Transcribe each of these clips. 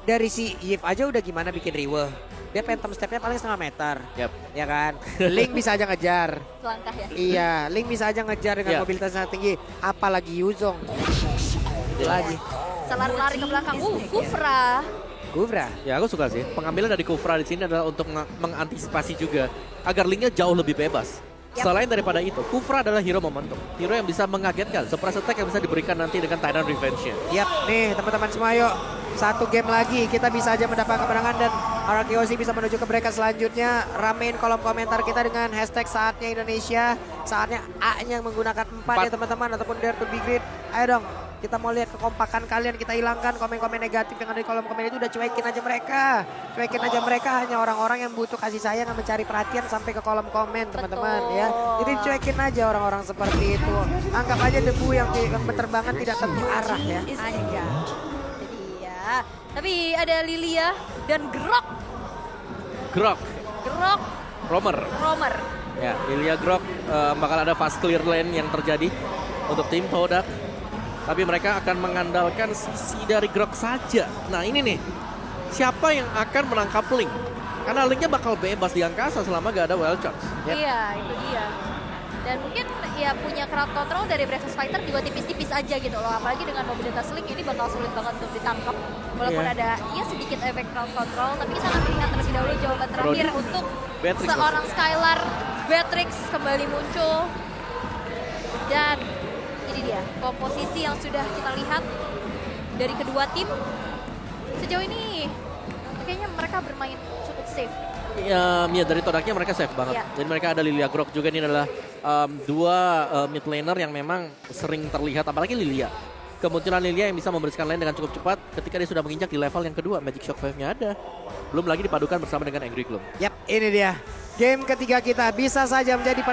dari si Yip aja udah gimana bikin riweh. Dia phantom stepnya paling setengah meter. Yap. Ya kan? Link bisa aja ngejar. Langkah ya. Iya, Link bisa aja ngejar dengan mobilitas sangat tinggi. Apalagi Yuzong. Lagi. Lari ke belakang. Kufra. Kufra. Ya aku suka sih. Pengambilan dari Kufra di sini adalah untuk mengantisipasi juga agar Linknya jauh lebih bebas. Selain daripada itu, Kufra adalah hero momentum. Hero yang bisa mengagetkan. Surprise attack yang bisa diberikan nanti dengan Tyrant Revenge-nya. Yap, nih teman-teman semua yuk. Satu game lagi kita bisa aja mendapat kemenangan dan RRQoc bisa menuju ke bracket selanjutnya. Ramein kolom komentar kita dengan hashtag saatnya Indonesia. Saatnya A-nya menggunakan 4 ya teman-teman ataupun Dare to be Great. Ayo dong, kita mau lihat kekompakan kalian, kita hilangkan komen-komen negatif yang ada di kolom komen itu, udah cuekin aja mereka. Cuekin aja mereka, hanya orang-orang yang butuh kasih sayang yang mencari perhatian sampai ke kolom komen teman-teman ya. Jadi cuekin aja orang-orang seperti itu. Anggap aja debu yang berterbangan tidak tentu arah ya. Aja. Jadi ya. Tapi ada Lilia dan Grok. Grok, Romer. ya Lilia Grok bakal ada fast clear lane yang terjadi untuk tim Todak. Tapi mereka akan mengandalkan sisi dari Grok saja. Nah ini nih, siapa yang akan menangkap Link? Karena Linknya bakal bebas di angkasa selama gak ada wild chance. Iya, itu dia. Dan mungkin ya punya crowd control dari Breakfast Fighter juga tipis-tipis aja gitu loh. Apalagi dengan mobilitas Link ini bakal sulit banget untuk ditangkap. Walaupun ada ya sedikit efek crowd control. Tapi kita akan lihat terlebih dahulu jawaban terakhir untuk Beatrix seorang Skylar. Beatrix kembali muncul. Dan ini dia komposisi yang sudah kita lihat dari kedua tim. Sejauh ini kayaknya mereka bermain cukup safe. Ya dari Todaknya mereka safe banget. Jadi mereka ada Lilia Grok juga, ini adalah dua mid laner yang memang sering terlihat, apalagi Lilia. Kemunculan Lilia yang bisa membersihkan lane dengan cukup cepat ketika dia sudah menginjak di level yang kedua. Magic Shockwave-nya ada. Belum lagi dipadukan bersama dengan Angry Gloom. Yap, ini dia. Game ketiga kita bisa saja menjadi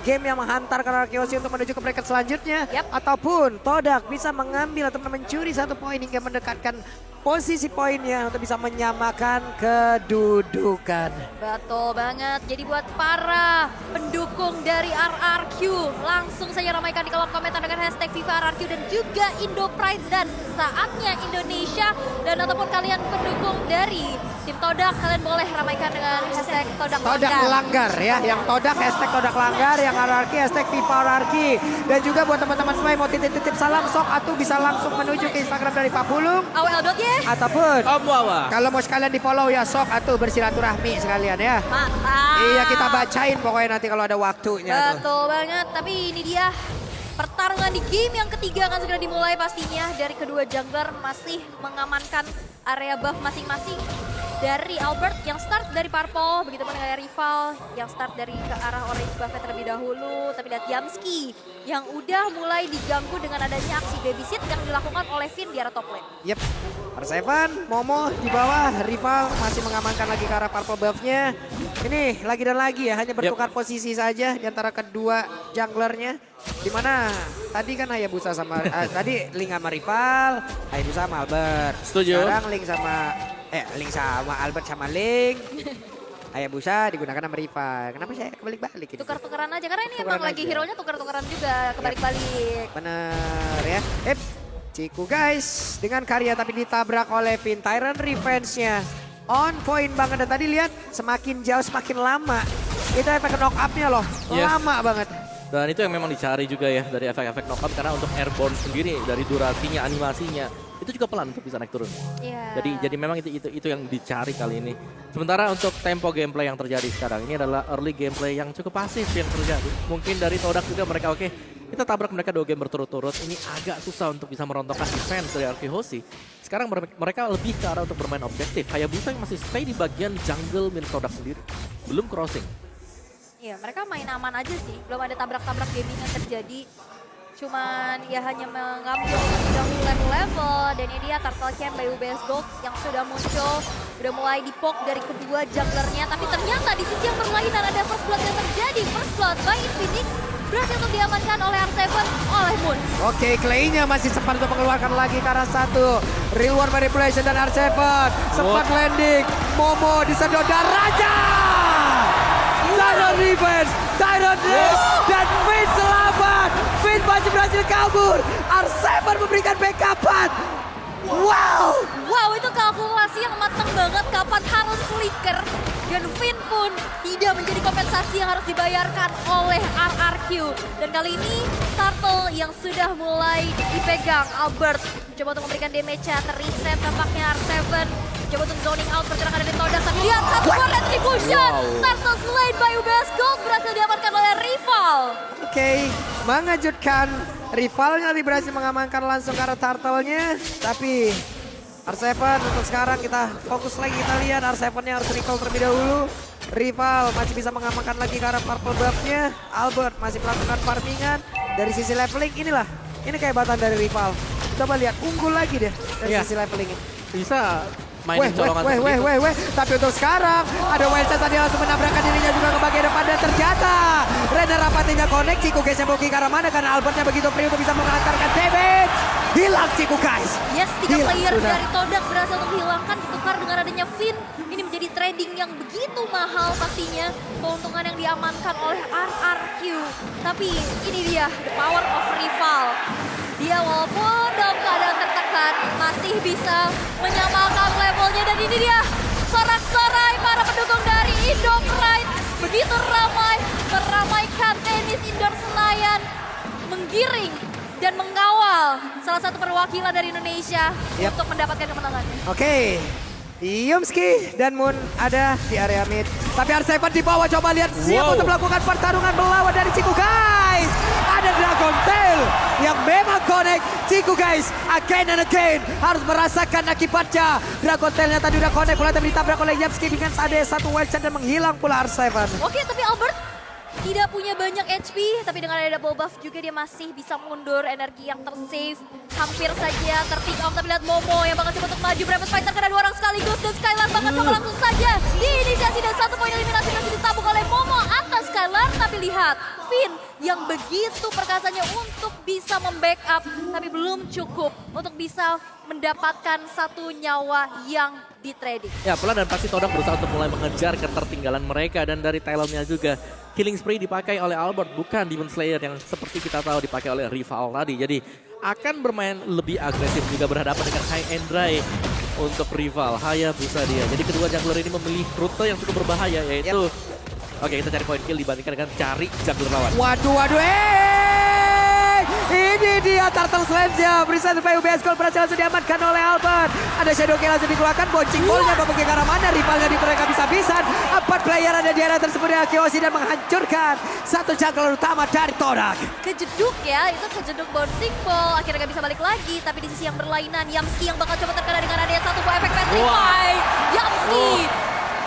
game yang menghantar RRQoc untuk menuju ke bracket selanjutnya. Ataupun Todak bisa mengambil atau mencuri 1 poin hingga mendekatkan posisi poinnya untuk bisa menyamakan kedudukan. Betul banget. Jadi buat para pendukung dari RRQ, langsung saja ramaikan di kolom komentar dengan hashtag FIFA RRQ dan juga Indo Pride dan saatnya Indonesia. Dan ataupun kalian pendukung dari tim Todak, kalian boleh ramaikan dengan hashtag Todak Langgar ya. Yang Todak hashtag Todak Langgar, yang RRQ hashtag FIFA RRQ. Dan juga buat teman-teman semua yang mau titip-titip salam, sok atau bisa langsung menuju ke Instagram dari Pak Pulung. Ataupun kalau mau sekalian di follow ya sok atau bersilaturahmi sekalian ya. Mantap. Iya, kita bacain pokoknya nanti kalau ada waktunya. Betul banget. Tapi ini dia pertarungan di game yang ketiga akan segera dimulai pastinya. Dari kedua jungler masih mengamankan area buff masing-masing. Dari Albert yang start dari purple, begitu pun dengan rival yang start dari ke arah orange buff terlebih dahulu. Tapi lihat Yamski yang udah mulai diganggu dengan adanya aksi babysit yang dilakukan oleh Finn di arah top lane. Yep, R7, Momo di bawah, rival masih mengamankan lagi ke arah purple buff-nya. Ini lagi dan lagi ya, hanya bertukar posisi saja di antara kedua junglernya. Dimana tadi kan Hayabusa sama, tadi Link sama rival, Hayabusa sama Albert. Setuju. Sekarang Link sama Albert sama Link. Hayabusa digunakan sama rival. Kenapa saya kebalik-balik? Tukar-tukaran aja, karena ini Tukaran emang lagi aja. hero-nya tukar-tukaran juga, kebalik-balik. Bener ya. Ciku guys, dengan karya tapi ditabrak oleh Finn. Tyrant Revenge-nya on point banget. Dan tadi lihat semakin jauh semakin lama. Itu efek knock up-nya loh, lama banget. Dan itu yang memang dicari juga ya dari efek-efek knock up, karena untuk airborne sendiri dari durasinya, animasinya itu juga pelan untuk bisa naik turun. Jadi memang itu yang dicari kali ini. Sementara untuk tempo gameplay yang terjadi sekarang ini adalah early gameplay yang cukup pasif yang terjadi. Mungkin dari Todak juga mereka kita tabrak mereka 2 game berturut-turut. Ini agak susah untuk bisa merontokkan defense dari RRQoc. Sekarang mereka lebih ke arah untuk bermain objektif. Hayabusa yang masih stay di bagian jungle milik Todak sendiri. Belum crossing. Iya, mereka main aman aja sih. Belum ada tabrak-tabrak gaming yang terjadi. Cuman ya hanya mengambil level. Dan ini dia Turtle Camp by UBS Gold yang sudah muncul. Udah mulai dipok dari kedua junglernya. Tapi ternyata di sisi yang berlainan ada first blood yang terjadi. First blood by Infinix berhasil untuk diamankan oleh R7 oleh Moon. Oke, Clay-nya masih sempat untuk mengeluarkan lagi ke arah 1. Real War Manipulation dan R7 sempat landing. Momo disedot dan Raja! Tyrant Revenge, Tyrant dan Finn selamat. Finn masih berhasil kabur. R7 memberikan backupan. Wow! banget kapan harus flicker. Dan Finn pun tidak menjadi kompensasi yang harus dibayarkan oleh RRQ. Dan kali ini Turtle yang sudah mulai dipegang. Albert coba untuk memberikan damage-nya, terreset tampaknya R7. Coba untuk zoning out pergerakan dari Todak, tapi lihat satu buah retribution. Turtle slain by UBS Gold berhasil diamankan oleh rival. Oke, mengejutkan. Rivalnya tadi berhasil mengamankan langsung ke arah Turtle-nya. Tapi R7 untuk sekarang kita fokus lagi, kita lihat R7-nya harus recall terlebih dahulu. Rival masih bisa mengamankan lagi ke arah purple buff-nya. Albert masih melakukan farmingan. Dari sisi leveling inilah, ini kehebatan dari rival. Coba lihat, unggul lagi deh dari sisi leveling ini. Bisa mainin colongan tapi untuk sekarang ada Wildcat tadi langsung menabrakkan dirinya juga ke bagian depan dan ternyata Renner rapatinya connect. Ciku guys yang mau ke arah mana karena Albertnya begitu free untuk bisa mengantarkan damage. Hilang Ciku guys. Yes, 3 player dari Todak berhasil untuk hilangkan, ditukar dengan adanya Finn. Ini menjadi trading yang begitu mahal pastinya. Keuntungan yang diamankan oleh RRQ. Tapi ini dia the power of rival. Dia walaupun dalam keadaan tertekan masih bisa menyamakan levelnya, dan ini dia sorak-sorai para pendukung dari Indo Pride. Begitu ramai meramaikan tenis indoor Senayan, menggiring dan mengawal salah satu perwakilan dari Indonesia untuk mendapatkan kemenangan. Oke. Yumski dan Moon ada di area mid. Tapi R7 di bawah, coba lihat siap untuk melakukan pertarungan melawan dari Ciku guys. Ada Dragon Tail yang memang connect. Ciku guys again and again harus merasakan akibatnya. Dragon Tailnya tadi udah connect, mulai ditabrak oleh Yumski dengan ada satu wild shot dan menghilang pula R7. Oke, tapi Albert tidak punya banyak HP, tapi dengan ada double buff juga dia masih bisa mundur, energi yang tersave. Hampir saja terpick off, tapi lihat Momo yang bakal coba untuk maju. Brave Fighter kena 2 orang sekaligus dan Skylar bakal coba langsung saja diinisiasi dan 1 poin eliminasi masih ditabung oleh Momo atas Skylar. Tapi lihat Finn yang begitu perkasanya untuk bisa membackup, tapi belum cukup untuk bisa mendapatkan 1 nyawa yang di trading. Ya, pelan dan pasti Todak berusaha untuk mulai mengejar ketertinggalan mereka, dan dari Talonnya juga killing spree dipakai oleh Albert, bukan Demon Slayer yang seperti kita tahu dipakai oleh rival tadi. Jadi akan bermain lebih agresif juga berhadapan dengan High and Dry untuk rival Hayabusa dia. Jadi kedua jungler ini memilih rute yang cukup berbahaya, yaitu oke, kita cari point kill dibandingkan dengan cari jungler lawan. Waduh, ini dia Turtle Sledge-nya. Berisai supaya UBS Gold berhasil langsung diamankan oleh Albert. Ada Shadow Kill langsung dikeluarkan, boncing ballnya bapak ke arah mana. Rivalnya di mereka bisa-bisan. 4 player ada di area tersebut dengan Kyoshi dan menghancurkan 1 jungler utama dari Todak. Kejeduk ya, itu kejeduk bouncing ball. Akhirnya gak bisa balik lagi, tapi di sisi yang berlainan Yamski yang bakal coba terkena dengan adanya 1 buah efek Petrify. Yamski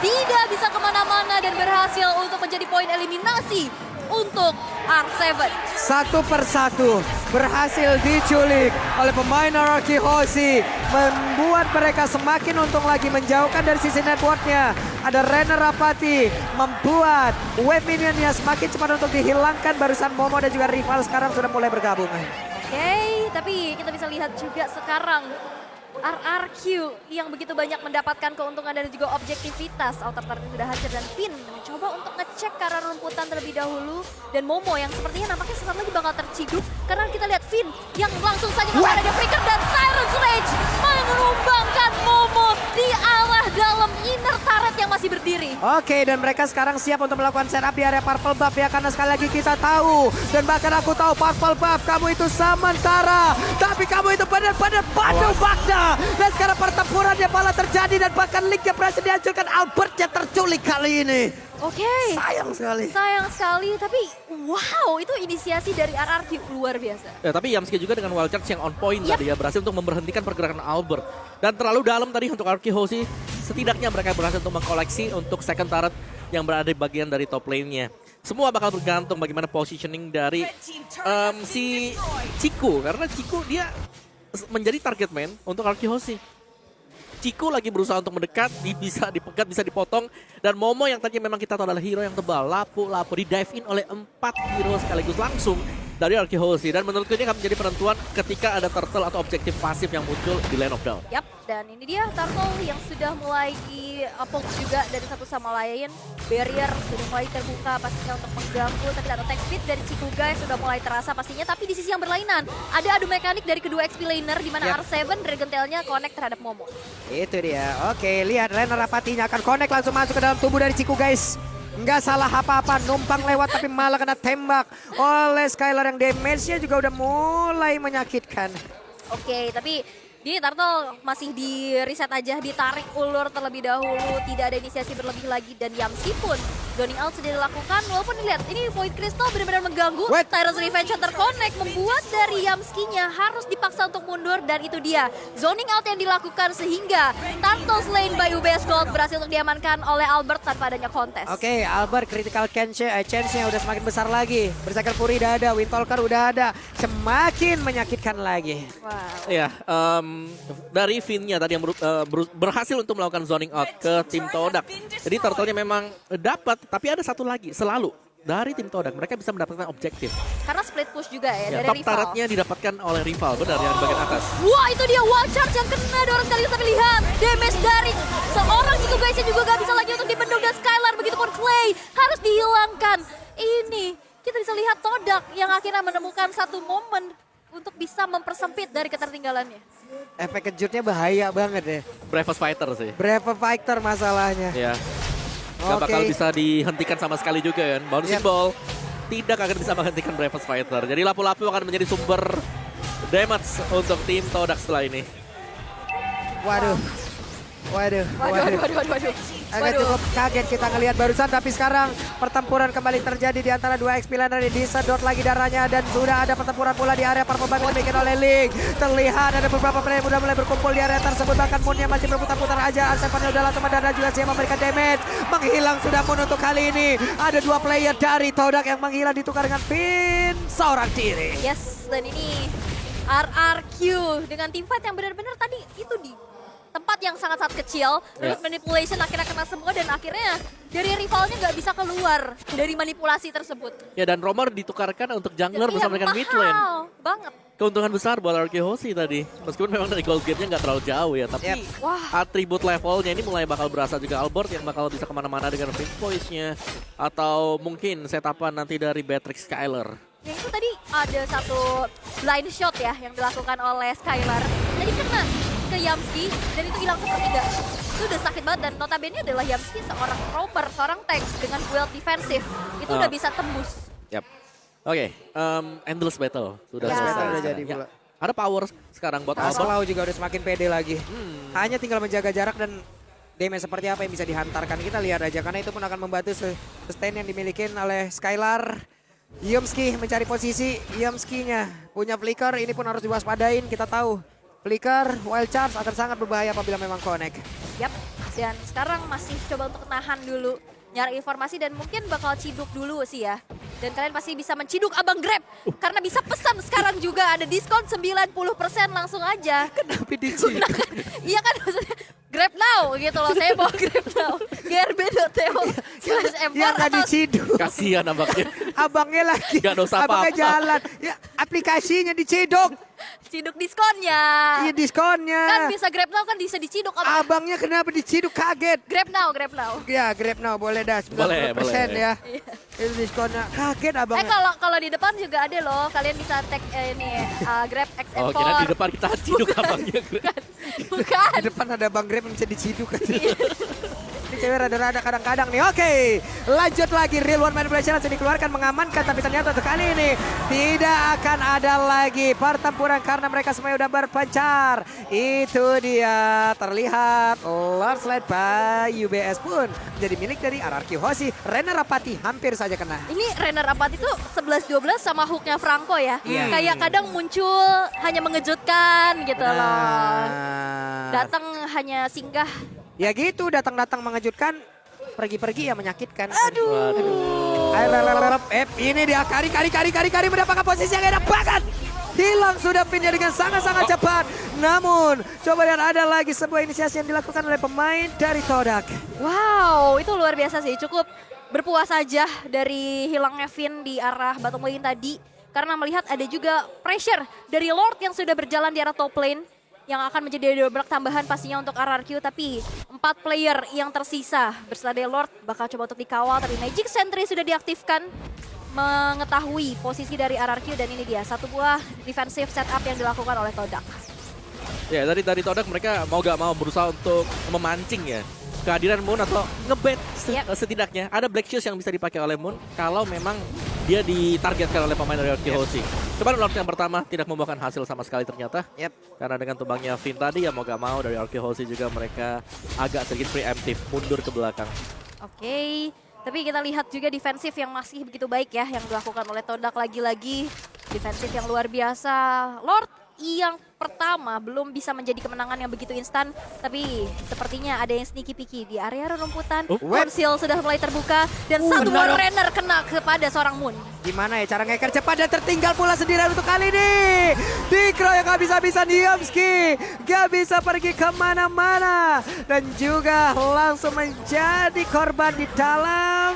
tidak bisa kemana-mana dan berhasil untuk menjadi poin eliminasi untuk R7. Satu persatu berhasil diculik oleh pemain RRQ Hoshi, membuat mereka semakin untung lagi, menjauhkan dari sisi networknya. Ada Renner Rapati membuat wave minionnya semakin cepat untuk dihilangkan. Barusan Momo dan juga rival sekarang sudah mulai bergabung. Oke, tapi kita bisa lihat juga sekarang RRQ yang begitu banyak mendapatkan keuntungan dan juga objektivitas. Outer Turret sudah hancur dan Finn mencoba untuk ngecek ke arah rumputan terlebih dahulu. Dan Momo yang sepertinya nampaknya sesaat lagi bakal terciduk. Karena kita lihat Finn yang langsung saja melakukan ada flicker dan Tyrant's Rage menumbangkan Momo di arah dalam inner turret yang masih berdiri. Oke, dan mereka sekarang siap untuk melakukan setup di area purple buff ya. Karena sekali lagi kita tahu, dan bahkan aku tahu purple buff kamu itu sementara. Tapi kamu itu benar-benar padu bakda. Dan sekarang pertempurannya malah terjadi dan bahkan Linknya berhasil dihancurkan. Albertnya terculik kali ini. Oke. Sayang sekali. Sayang sekali, tapi wow, itu inisiasi dari RRQ luar biasa. Ya, tapi Yamski juga dengan wild charge yang on point tadi ya, berhasil untuk memberhentikan pergerakan Albert. Dan terlalu dalam tadi untuk RRQ Hoshi, setidaknya mereka berhasil untuk mengkoleksi untuk second turret yang berada di bagian dari top lane-nya. Semua bakal bergantung bagaimana positioning dari si Ciku, karena Ciku dia menjadi target man untuk RRQ Hoshi. Ciku lagi berusaha untuk mendekat, bisa dipegat, bisa dipotong. Dan Momo yang tadinya memang kita tahu adalah hero yang tebal, lapu-lapu di dive in oleh 4 hero sekaligus langsung dari Arkehosi. Dan menurutku ini akan menjadi penentuan ketika ada turtle atau objektif pasif yang muncul di Lane of Down. Yap, dan ini dia turtle yang sudah mulai di-approach juga dari satu sama lain. Barrier sudah mulai terbuka pastinya untuk mengganggu, tapi attack speed dari Chikugai sudah mulai terasa pastinya. Tapi di sisi yang berlainan, ada adu mekanik dari kedua XP laner di mana R7 Dragon Tail-nya connect terhadap Momo. Itu dia. Oke, lihat Lena Rapatinya akan connect langsung masuk ke dalam tubuh dari Ciku guys. Nggak salah apa-apa, numpang lewat tapi malah kena tembak oleh Skylar yang damage-nya juga udah mulai menyakitkan. Oke, tapi ini Turtle masih di reset aja, ditarik ulur terlebih dahulu, tidak ada inisiasi berlebih lagi, dan Yamsi pun zoning out sudah dilakukan. Walaupun dilihat ini Void Crystal benar-benar mengganggu, Tyrant's Revenge yang terconnect membuat dari Yamski-nya harus dipaksa untuk mundur, dan itu dia zoning out yang dilakukan sehingga Turtle slain by UBS Gold berhasil untuk diamankan oleh Albert tanpa adanya kontes. Oke, Albert critical chance-nya udah semakin besar lagi. Berserker Fury udah ada, Windtalker udah ada, semakin menyakitkan lagi. Wow. Iya, dari Finn-nya tadi yang berhasil untuk melakukan zoning out ke tim Todak. Jadi turtle-nya memang dapat, tapi ada satu lagi selalu dari tim Todak. Mereka bisa mendapatkan objektif. Karena split push juga ya, dari top rival. turret-nya didapatkan oleh rival, benar yang bagian atas. Wah, itu dia wall charge yang kena dorong sekali, tapi lihat damage dari seorang Ciku guys juga gak bisa lagi untuk dibendung, dan Skylar begitupun Clay harus dihilangkan. Ini kita bisa lihat Todak yang akhirnya menemukan satu momen untuk bisa mempersempit dari ketertinggalannya. Efek kejutnya bahaya banget ya. Bravest Fighter sih. Brave Fighter masalahnya. Ya. Gak bakal bisa dihentikan sama sekali juga kan. Bouncing Ball tidak akan bisa menghentikan Bravest Fighter. Jadi lapu-lapu akan menjadi sumber damage untuk tim Todak setelah ini. Waduh. Waduh. Agak cukup kaget kita ngelihat barusan, tapi sekarang pertempuran kembali terjadi di antara dua XP laner. Disedot lagi darahnya dan sudah ada pertempuran pula di area performa yang dibikin oleh Link. Terlihat ada beberapa player yang sudah mulai berkumpul di area tersebut, bahkan Moonnya masih berputar-putar aja. Arsepannya udah langsung mendadak juga sih memberikan damage. Menghilang sudah Moon untuk kali ini. Ada dua player dari Todak yang menghilang ditukar dengan Finn seorang diri. Yes, dan ini RRQ dengan teamfight yang benar-benar tadi itu di tempat yang sangat-sangat kecil, terus manipulation akhirnya kena semua, dan akhirnya dari rivalnya nggak bisa keluar dari manipulasi tersebut. Ya, dan Romer ditukarkan untuk jungler bersama dengan mid lane. Mahal banget. Keuntungan besar buat Arkehosi tadi. Meskipun memang dari gold gate-nya nggak terlalu jauh ya, tapi atribut levelnya ini mulai bakal berasa juga. Albert yang bakal bisa kemana-mana dengan Prince Voice-nya, atau mungkin setapan nanti dari Beatrix Skylar. Yang itu tadi ada satu blind shot ya yang dilakukan oleh Skylar. Tadi kena ke Yamski dan itu hilang sepertiga. Itu udah sakit banget, dan notabene adalah Yamski seorang roper, seorang tank dengan build defensif. Itu udah bisa tembus. Yap. Oke, Endless Battle sudah Endless selesai. Battle udah sekarang. jadi pula. Ada power sekarang buat Albert. Aslau juga udah semakin pede lagi. Hanya tinggal menjaga jarak dan damage seperti apa yang bisa dihantarkan. Kita lihat aja, karena itu pun akan membantu sustain yang dimiliki oleh Skylar. Yamski mencari posisi, Yamski-nya punya flicker, ini pun harus diwaspadain. Kita tahu flicker, wild charge akan sangat berbahaya apabila memang connect. Yap, dan sekarang masih coba untuk nahan dulu, nyari informasi, dan mungkin bakal ciduk dulu sih ya. Dan kalian pasti bisa menciduk Abang Grab, karena bisa pesan sekarang juga ada diskon 90% langsung aja. Kenapa diciduk? Iya kan, maksudnya Grab now gitu loh, saya bawa Grab now. grb.to/m4. Ya nggak diciduk. Kasihan abangnya. Abangnya lagi. Gak dosa Abangnya apa-apa. jalan. Ya, aplikasinya diciduk. Ciduk diskonnya. Iya diskonnya. Kan bisa Grab now, kan bisa diciduk. Abangnya kenapa diciduk, kaget. Grab now, Grab now. Ya Grab now boleh dah 90% Boleh. ya. Itu diskonnya. Kaget abangnya. Kalau di depan juga ada loh. Kalian bisa tag ini Grab XM4. Oh, kira di depan kita ciduk abangnya. Bukan. Di depan ada Bang Grab yang bisa diciduk. Ini cewek rada-rada kadang-kadang nih. Oke, lanjut lagi. Real One Manipulation langsung dikeluarkan mengamankan. Tapi ternyata untuk kali ini tidak akan ada lagi pertempuran karena mereka semuanya udah berpencar. Itu dia terlihat landslide by UBS pun menjadi milik dari RRQ Hoshi. Rena Rapati hampir saja kena. Ini Rena Rapati tuh 11-12 sama hooknya Franco ya. Iya. Kayak kadang muncul hanya mengejutkan gitu loh. Datang hanya singgah. Ya gitu, datang-datang mengejutkan, pergi-pergi ya menyakitkan. Aduh. Ini dia kari mendapatkan posisi yang enak banget. Hilang sudah pinnya dengan sangat-sangat cepat. Namun, coba lihat ada lagi sebuah inisiasi yang dilakukan oleh pemain dari Todak. Wow, itu luar biasa sih. Cukup berpuas saja dari hilangnya Finn di arah bottom lane tadi. karena melihat ada juga pressure dari Lord yang sudah berjalan di arah top lane yang akan menjadi dobrak tambahan pastinya untuk RRQ, tapi 4 player yang tersisa berserta dari Lord bakal coba untuk dikawal, tapi Magic Sentry sudah diaktifkan mengetahui posisi dari RRQ dan ini dia satu buah defensive setup yang dilakukan oleh Todak. Ya dari Todak mereka mau gak mau berusaha untuk memancing ya kehadiran Moon atau ngebet setidaknya ada Black Shoes yang bisa dipakai oleh Moon kalau memang dia ditargetkan oleh pemain dari RRQ. Cuman Lord yang pertama tidak membuahkan hasil sama sekali ternyata. Karena dengan tumbangnya Finn tadi ya mau gak mau dari RRQ juga mereka agak sedikit preemptive mundur ke belakang. Oke, tapi kita lihat juga defensif yang masih begitu baik ya yang dilakukan oleh Todak lagi-lagi. Defensif yang luar biasa. Lord yang pertama belum bisa menjadi kemenangan yang begitu instan, tapi sepertinya ada yang sneaky picky di area rumputan. Konsil sudah mulai terbuka dan satu buah runner kena kepada seorang Moon. Gimana ya cara ngeker cepat dan tertinggal pula sendirian untuk kali ini. Dikeroyok habis-habisan Yomski, gak bisa pergi kemana-mana dan juga langsung menjadi korban di dalam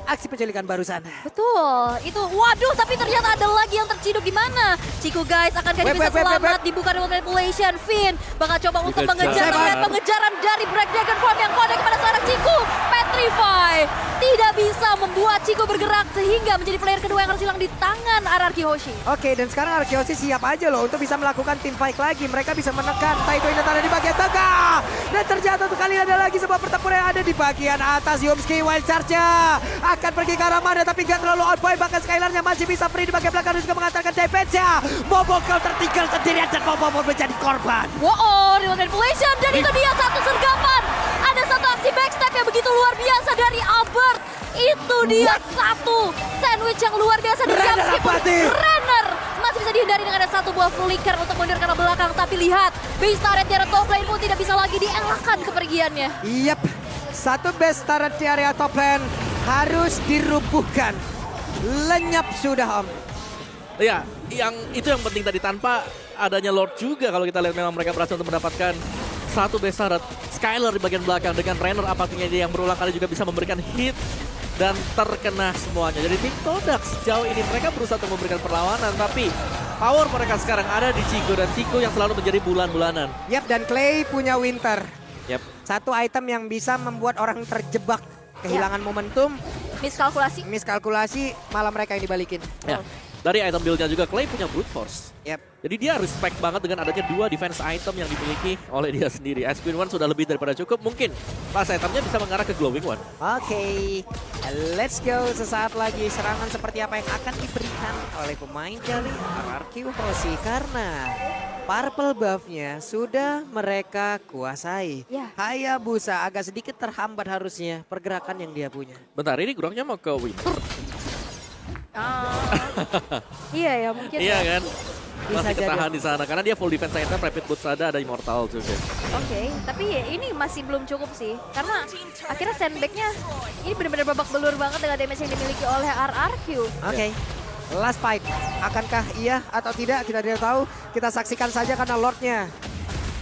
aksi penculikan barusan. Betul, itu waduh tapi ternyata ada lagi yang terciduk di mana. Ciku guys, akankah dia bisa selamat dibuka dengan manipulation? Finn bakal coba untuk mengejar, melihat pengejaran dari Black Dragon Form yang kode kepada seorang Ciku. Petrify tidak bisa membuat Ciku bergerak sehingga menjadi player kedua yang harus hilang di tangan RRQ Hoshi. Oke, dan sekarang RRQ Hoshi siap aja loh untuk bisa melakukan team fight lagi. Mereka bisa menekan Taito Inatara di bagian tengah. Dan terjatuh untuk kali ada lagi sebuah pertempuran yang ada di bagian atas. Yomski wild charge-nya akan pergi ke arah mana tapi gak terlalu on point, bahkan Skylarnya masih bisa free di bagian belakang dan juga mengantarkan damage-nya. Momo kau tertinggal sendirian dan Momo menjadi korban. Wow, real manipulation dan itu dia satu sergapan. Ada satu aksi backstab yang begitu luar biasa dari Albert. Itu dia satu sandwich yang luar biasa dari Renner. Masih bisa dihindari dengan ada satu buah flicker untuk mundur ke arah belakang, tapi lihat base turret di area top lane pun tidak bisa lagi dielakkan kepergiannya. Yap, satu base turret di area top lane harus dirubuhkan. Lenyap sudah Om. Ya, itu yang penting tadi tanpa adanya Lord juga kalau kita lihat memang mereka berhasil untuk mendapatkan satu base turret. Skylar di bagian belakang dengan Renner apatinya dia yang berulang kali juga bisa memberikan hit dan terkena semuanya. Jadi tim Todak sejauh ini mereka berusaha untuk memberikan perlawanan tapi power mereka sekarang ada di Ciku dan Ciku yang selalu menjadi bulan-bulanan. Yap, dan Clay punya Winter. Yap. Satu item yang bisa membuat orang terjebak. Kehilangan momentum, miskalkulasi, malah mereka yang dibalikin. Ya. Dari item build-nya juga Clay punya brute force. Jadi dia respect banget dengan adanya dua defense item yang dimiliki oleh dia sendiri. Asquin One sudah lebih daripada cukup, mungkin pas itemnya bisa mengarah ke Glowing One. Oke, let's go. Sesaat lagi serangan seperti apa yang akan diberikan oleh pemain dari RRQ Hoshi karena purple buff-nya sudah mereka kuasai. Hayabusa agak sedikit terhambat harusnya pergerakan yang dia punya. Bentar, ini geraknya mau ke Winter. Iya ya mungkin. Iya kan? Bisa masih ketahan jadi. di sana karena dia full defense item, rapid boots ada Immortal juga. Oke, tapi ini masih belum cukup sih. Karena akhirnya sandbag-nya ini benar-benar babak belur banget dengan damage yang dimiliki oleh RRQ. Oke. Last fight, akankah iya atau tidak kita tidak tahu. Kita saksikan saja karena Lordnya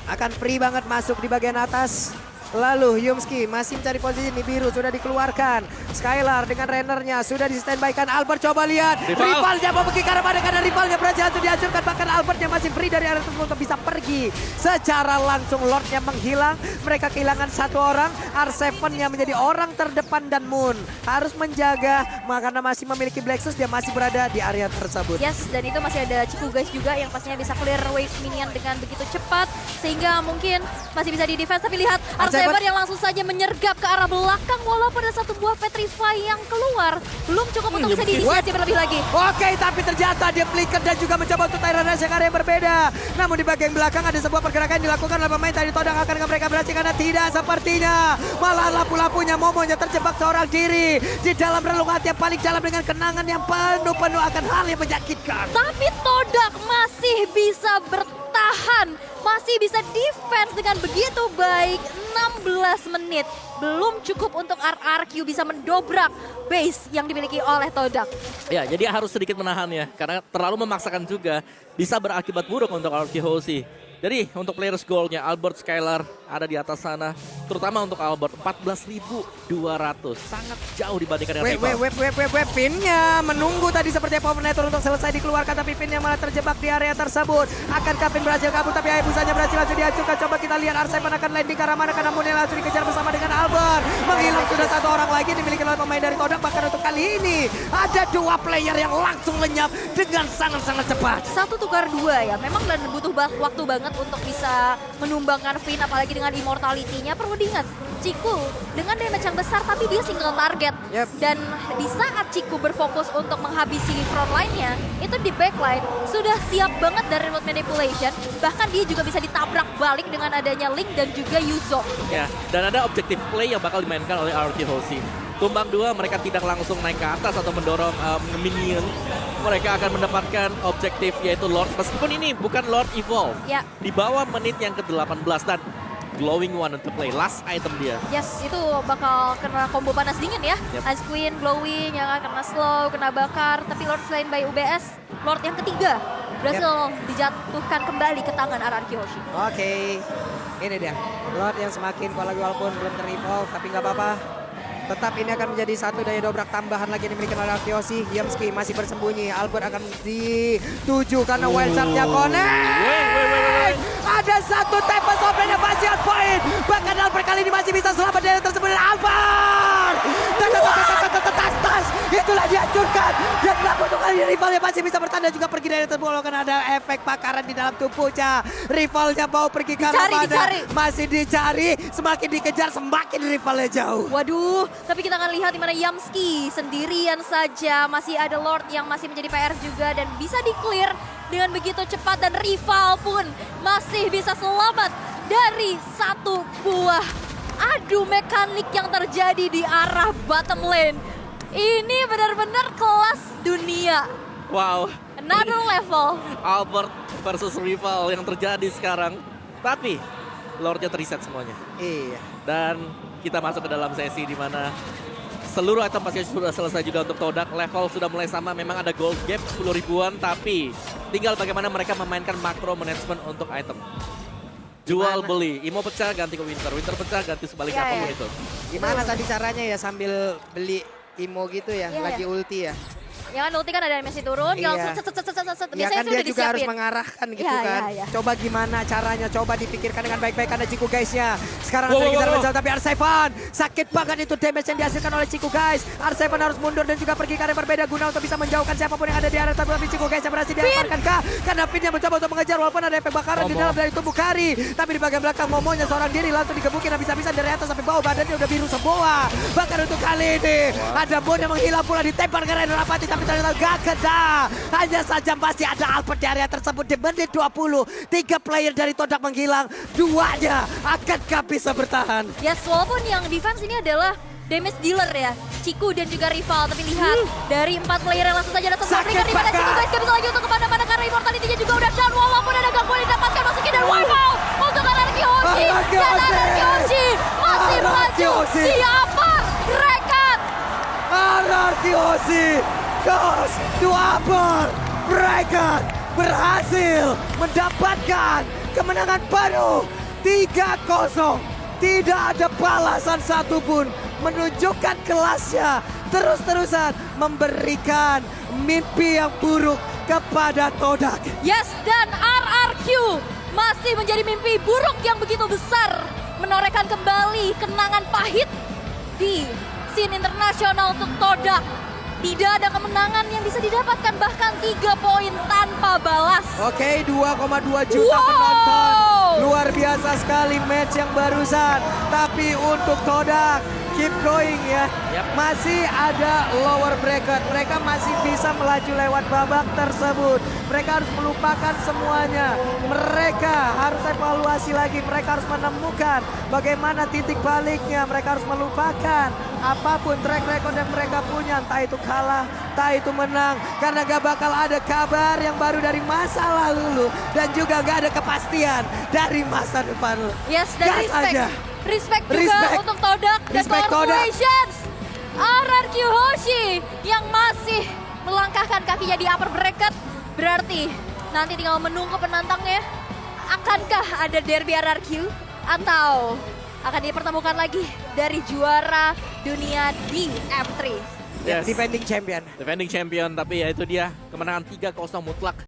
akan free banget masuk di bagian atas. Lalu Yumski masih mencari posisi ini, biru sudah dikeluarkan. Skylar dengan Rennernya sudah di standby-kan. Albert coba lihat, rivalnya mau pergi ke arah mana karena rivalnya berhasil untuk dihancurkan. Bahkan Albertnya masih free dari area tersebut untuk bisa pergi. Secara langsung Lordnya menghilang, mereka kehilangan satu orang. R7-nya menjadi orang terdepan dan Moon harus menjaga karena masih memiliki Black Shoes, dia masih berada di area tersebut. Yes, dan itu masih ada Ciku guys juga yang pastinya bisa clear wave minion dengan begitu cepat. Sehingga mungkin masih bisa di-defense, tapi lihat R7 yang langsung saja menyergap ke arah belakang walaupun ada satu buah Petrify yang keluar. Belum cukup untuk bisa diinisiasi berlebih lagi. Oke, tapi ternyata dia flicker dan juga mencoba untuk Tyrant Rush yang area yang berbeda. Namun di bagian belakang ada sebuah pergerakan yang dilakukan oleh pemain tadi Todak. Akankah mereka berhasil karena tidak sepertinya. Malah lampu-lampunya Momonya terjebak seorang diri di dalam relung hati yang paling dalam dengan kenangan yang penuh akan hal yang menyakitkan. Tapi Todak masih bisa bertahan, masih bisa defense dengan begitu baik. 16 menit belum cukup untuk RRQ bisa mendobrak base yang dimiliki oleh Todak. Ya, jadi harus sedikit menahan ya karena terlalu memaksakan juga bisa berakibat buruk untuk RRQ Hoshi. Jadi untuk players goalnya Albert Skylar ada di atas sana. Terutama untuk Albert 14.200. Sangat jauh dibandingkan dengan rival. Pinnya menunggu tadi seperti Powernator untuk selesai dikeluarkan. Tapi pinnya malah terjebak di area tersebut. Akankah Pin berhasil kabur tapi Hayabusanya berhasil langsung dihancurkan. Coba kita lihat R7 akan landing ke arah mana. Karena Munir langsung dikejar bersama dengan Albert. Menghilang sudah satu orang lagi dimiliki oleh pemain dari Todak. Bahkan untuk kali ini ada 2 player yang langsung lenyap dengan sangat-sangat cepat. 1 tukar 2 ya. Memang dan butuh waktu banget untuk bisa menumbangkan Finn apalagi dengan immortality-nya. Perlu diingat, Ciku dengan damage yang besar tapi dia single target. Dan di saat Ciku berfokus untuk menghabisi di front line-nya, itu di backline sudah siap banget dari remote manipulation. Bahkan dia juga bisa ditabrak balik dengan adanya Link dan juga Yuzo. Ya, dan ada objective play yang bakal dimainkan oleh RRQ Hoshi. Tumbang 2 mereka tidak langsung naik ke atas atau mendorong minion. Mereka akan mendapatkan objektif yaitu Lord. Meskipun ini bukan Lord Evolve. Ya. Di bawah menit yang ke-18 dan glowing one untuk play. Last item dia. Yes, itu bakal kena combo panas dingin ya. Ice Queen, glowing, yang kena slow, kena bakar. Tapi Lord selain by UBS, Lord yang ketiga berhasil dijatuhkan kembali ke tangan RRQ Hoshi. Oke, ini dia. Lord yang semakin kuat lagi walaupun belum ter-evolve, tapi nggak apa-apa. Tetap ini akan menjadi satu daya dobrak tambahan lagi yang dimiliki oleh Arkeosi. Yamski masih bersembunyi. Albert akan dituju karena wild shot-nya connect. Ada satu Tempest Open yang masih on point. Bahkan Albert kali ini masih bisa selamat dari tersebut. Albert! Tas! Itulah dihancurkan. Dan kenapa untuk kali ini rivalnya masih bisa bertanda juga pergi dari tersebut. Karena ada efek pakaran di dalam tubuhnya. Rivalnya mau pergi ke arah mana. Masih dicari. Semakin dikejar semakin rivalnya jauh. Waduh, tapi kita akan lihat di mana Yamski sendirian saja. Masih ada Lord yang masih menjadi PR juga dan bisa di-clear dengan begitu cepat. Dan rival pun masih bisa selamat dari satu buah adu mekanik yang terjadi di arah bottom lane. Ini benar-benar kelas dunia. Wow. Another level. Albert versus rival yang terjadi sekarang. Tapi Lordnya terreset semuanya. Iya. Dan kita masuk ke dalam sesi di mana seluruh item pasti sudah selesai juga untuk Todak. Level sudah mulai sama, memang ada gold gap 10 ribuan, tapi tinggal bagaimana mereka memainkan makro management untuk item. Jual beli, Imo pecah ganti ke Winter, Winter pecah ganti sebaliknya apapun itu. Gimana tadi caranya ya sambil beli Imo gitu ya, lagi ulti ya? Ya kan ulti kan ada animasi turun, langsung set. Ya kan dia juga harus disiapin. mengarahkan gitu kan. Coba gimana caranya, coba dipikirkan dengan baik-baik karena Ciku guys-nya. Sekarang dikejar menjauh tapi R7 sakit banget itu damage yang dihasilkan oleh Ciku guys. R7 harus mundur dan juga pergi ke arah berbeda guna untuk bisa menjauhkan siapapun yang ada di area tapi Ciku guys yang berhasil dilemparkan kah? Karena Finn yang mencoba untuk mengejar walaupun ada efek bakaran di dalam dari tubuh Kari. Tapi di bagian belakang Momonya seorang diri langsung digebukin habis-habisan dari atas sampai bawah, badannya udah biru semua. Bahkan untuk kali ini ada Bon yang menghilang pula ditempar ke Rainer Rapati tapi ternyata gak kena. Hanya saja masih ada Albert di area tersebut di menit 20. 3 player dari Todak menghilang. 2-nya akankah bisa bertahan? Yes, walaupun yang defense ini adalah damage dealer ya, Ciku dan juga rival. Tapi lihat dari 4 player yang langsung saja datang memberikan di mana Ciku guys gak bisa lagi untuk kemana-mana karena immortality-nya juga udah down. Walaupun ada gangguan didapatkan masukin dan wipe out untuk RRQ Hoshi. Dan RRQ Hoshi masih melaju. Siapa rekat? RRQ Hoshi goes to Albert. Mereka berhasil mendapatkan kemenangan penuh 3-0. Tidak ada balasan satupun. Menunjukkan kelasnya. Terus-terusan memberikan mimpi yang buruk kepada Todak. Yes, dan RRQ masih menjadi mimpi buruk yang begitu besar. Menorehkan kembali kenangan pahit di scene internasional untuk Todak. Tidak ada kemenangan yang bisa didapatkan, bahkan 3 poin tanpa balas. Oke, 2,2 juta penonton. Luar biasa sekali match yang barusan. Tapi untuk Todak, keep going ya. Masih ada lower bracket. Mereka masih bisa melaju lewat babak tersebut. Mereka harus melupakan semuanya. Mereka harus evaluasi lagi. Mereka harus menemukan bagaimana titik baliknya. Mereka harus melupakan apapun track record yang mereka punya. Entah itu kalah, entah itu menang. Karena gak bakal ada kabar yang baru dari masa lalu. Dan juga gak ada kepastian dari masa depan. Yes, dan respect juga untuk Todak dan Corporations. RRQ Hoshi yang masih melangkahkan kakinya di upper bracket. Berarti nanti tinggal menunggu penantangnya. Akankah ada derby RRQ atau akan dipertemukan lagi dari juara dunia di F3? Yes. Defending champion. Defending champion, tapi ya itu dia kemenangan 3-0 mutlak